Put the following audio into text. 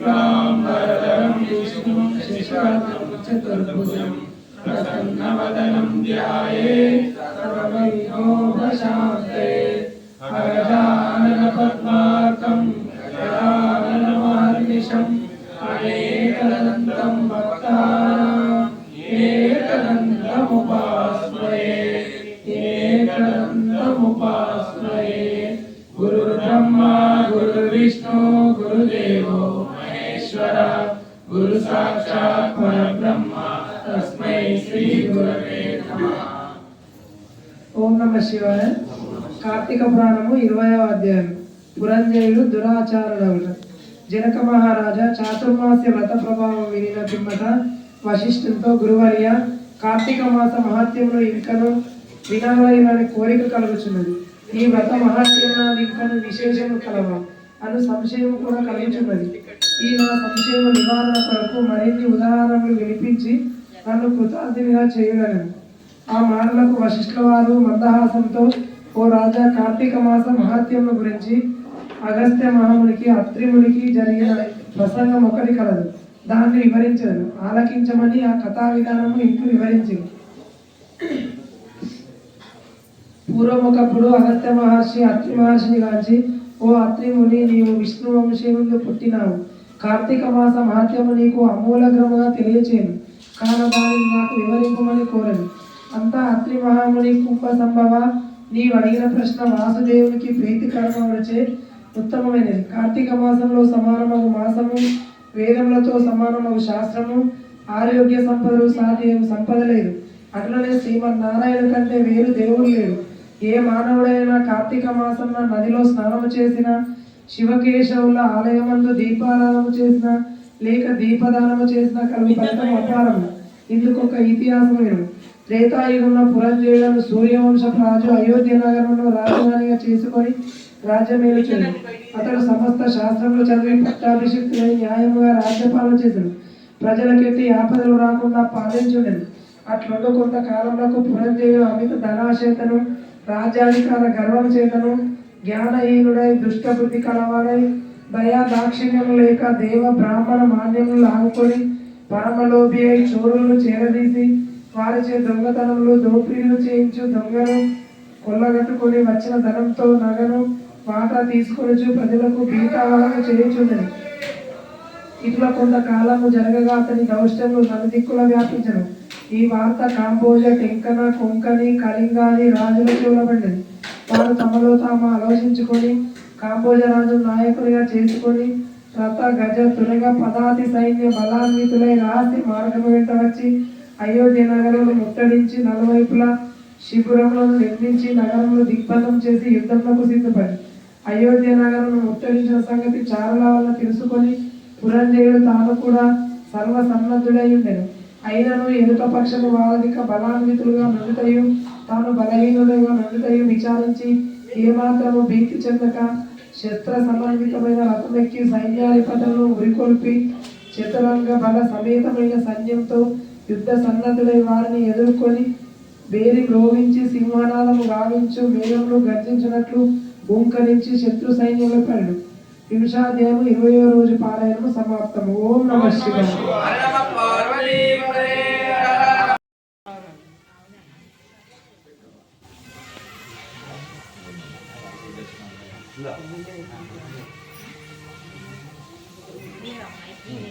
शुक्लाम्बरधरं विष्णुं शशिवर्णं चतुर्भुजं प्रसन्नवदनं ध्यायेत् सर्वविघ्नोपशान्तये अगजाननपद्मार्कं गजाननमहर्निशम् अनेकदन्तं भक्तानाम् एकदन्तमुपास्महे एकदन्तमुपास्महे गुरुर्ब्रह्मा गुरुर्विष्णु गुरुदेवो महेश्वरः गुरु साक्षात् परब्रह्म तस्मै श्री गुरवे नमः। ఓం నమ శివాయ. కార్తీక పురాణము 20వ అధ్యాయం. పురంజయుడు దురాచారుడవుట. జనక మహారాజా చాతుర్మాస్య వ్రత ప్రభావం వినిన పిమ్మట వశిష్ఠునితో గురువర్య కార్తీక మాస మహాత్యమును ఇంకను వినవలనని కోరిక కలుగుచున్నది. ఈ వ్రత మహాత్యమున ఇంకను విశేషము కలవా అను సంశయం కూడా కలుగుచున్నది. ఈ నా సంశయం నివారణ కొరకు మరిన్ని ఉదాహరణలు వినిపించి నన్ను కృతార్థినిగా చేయగలను. ఆ మాటలకు వశిష్ఠుల వారు మందహాసంతో, ఓ రాజా, కార్తీక మాస మహాత్యమును గురించి అగస్త్య మహామునికి అత్రిమునికి జరిగిన ప్రసంగం ఒకటి కలదు, దాన్ని వివరించదు, ఆలకించమని ఆ కథా విధానము ఇంటూ వివరించింది. పూర్వమొకప్పుడు అగస్త్య మహర్షి అత్రి మహర్షిని గాంచి, ఓ అత్రిముని, నీవు విష్ణు వంశీయుడు పుట్టినావు. కార్తీక మాస మహాత్యము నీకు అమూలగ్రముగా తెలియచేయను, కాన దానిని నాకు వివరింపమని కోరను. అంతా అత్రి మహాముని కుంభ సంభవ, నీవు అడిగిన ప్రశ్న వాసుదేవునికి ప్రీతికరమవచే ఉత్తమమైనది. కార్తీక మాసంలో సమానమగు మాసము, వేదములతో సమానమగు శాస్త్రము, ఆరోగ్య సంపదలు సాటి సంపద లేదు. అట్లనే శ్రీమన్నారాయణ కంటే వేరు దేవుడు లేడు. ఏ మానవుడైనా కార్తీక మాసంలో నదిలో స్నానము చేసిన, శివకేశవుల ఆలయమందు దీపారాధనము చేసిన, లేక దీపదానము చేసిన కలుగు ఫలితం అపారము. ఇందుకొక ఇతిహాసమైన త్రేతాయుగంలో పురంజయులను సూర్యవంశపు రాజు అయోధ్య నగరంలో రాజధానిగా చేసుకొని రాజ్యమేలుచుండు. అతడు సమస్త శాస్త్రములు చదివి పట్టాభిషిక్తులై న్యాయముగా రాజ్యపాలన చేశాడు. ప్రజలకెట్టి ఆపదలు రాకుండా పాలించుండెను. అట్లుండు కొంతకాలంలో పురంజయుడు అమిత ధనాశేతను, రాజ్యాధికార గర్వం చేతను, జ్ఞానహీనుడై, దుష్టబుద్ధి కలవాడై, దయా దాక్షిణ్యము లేక దేవ బ్రాహ్మణ మాన్యములు లాగుకొని పరమలోభి అయి చోరులను చేరదీసి వారిచే దొంగతనములు దోపిడీలు చేయించు దొంగను కొల్లగట్టుకొని వచ్చిన ధనంతో నగను వాటా తీసుకొని ప్రజలకు బీతావరణ చేయించుండెను. ఇట్లా కొంతకాలము జరగగా అతని దౌష్ట్యములు నలుదిక్కుల వ్యాపించను. ఈ వార్త కాంబోజ, టెంకన, కొంకని, కళింగాది రాజుల చూడబడింది. వారు తమలో తాము ఆలోచించుకొని కాంబోజ రాజు నాయకునిగా చేసుకొని రథ గజ తురగ పదాతి సైన్య బలాన్వితులై రహస్య మార్గము వెంట వచ్చి అయోధ్య నగరంలో ముట్టడించి నలువైపులా శిబిరములను నిర్మించి నగరంలో దిగ్బంధం చేసి యుద్ధంలో సిద్ధపడి అయోధ్య నగరం ముట్టడించిన సంగతి చారుల వల్ల తెలుసుకొని పురంజయుడు తాను కూడా సర్వసన్నద్ధుడై ఉండెను. అయినను ఎదుట పక్షము వారిక బలాన్వితులుగా నుండితయు తాను బలహీనుడుగా నుండితయు విచారించి ఏమాత్రము భీతి చెందక శస్త్ర సమన్వితమైన రథమెక్కి సైన్యాధిపతులను ఉరికొల్పి చతురంగ బల సమేతమైన సైన్యంతో యుద్ధ సన్నద్ధులై వారిని ఎదుర్కొని బేరి మ్రోగించి సింహనాదము గావించు మేఘములు గర్జించినట్లు భూంకరించి శత్రు సైన్యంలో పడను. వింశాధ్యాయము 20వ రోజు పారాయణము సమాప్తము. ఓం నమ శివాయ. Ini